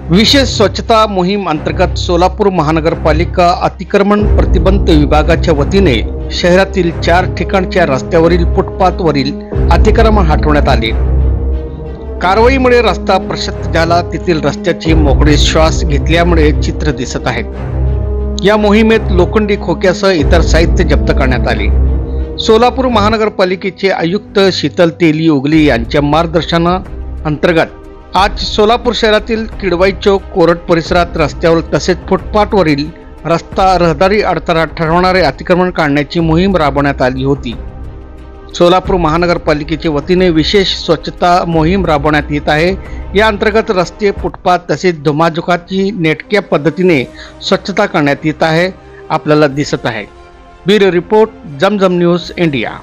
विशेष स्वच्छता मोहीम अंतर्गत सोलापूर महानगरपालिका अतिक्रमण प्रतिबंध विभागाच्या वतीने शहरातील 4 ठिकाणच्या रस्त्यावरील फुटपाथवरील अतिक्रमण हटवण्यात आले। कारवाईमुळे रस्ता प्रशस्त झाला, तेथील रस्त्याचे मोकळे श्वास घेतल्यामुळे चित्र दिसत आहेत। या मोहिमेत लोखंडी खोक्यासह इतर साहित्य जप्त करण्यात आले। सोलापूर महानगरपालिकेचे आयुक्त शीतल तेली उगली यांच्या मार्गदर्शनाअंतर्गत आज सोलापूर शहरातील किडवाई चौक, कोरट परिसरात रस्त्यावर तसेच फुटपाथवरील रस्ता रहदारी अडथळा ठरवणारे अतिक्रमण काढण्याची मोहीम राबवण्यात आली होती। सोलापूर महानगरपालिकेच्या वतीने विशेष स्वच्छता मोहीम राबवण्यात येत आहे। या अंतर्गत रस्ते, फुटपाथ तसेच धुमाधुकाची नेटक्या पद्धतीने स्वच्छता करण्यात येत आहे, आपल्याला दिसत आहे। ब्युरो रिपोर्ट, जमजम न्यूज इंडिया।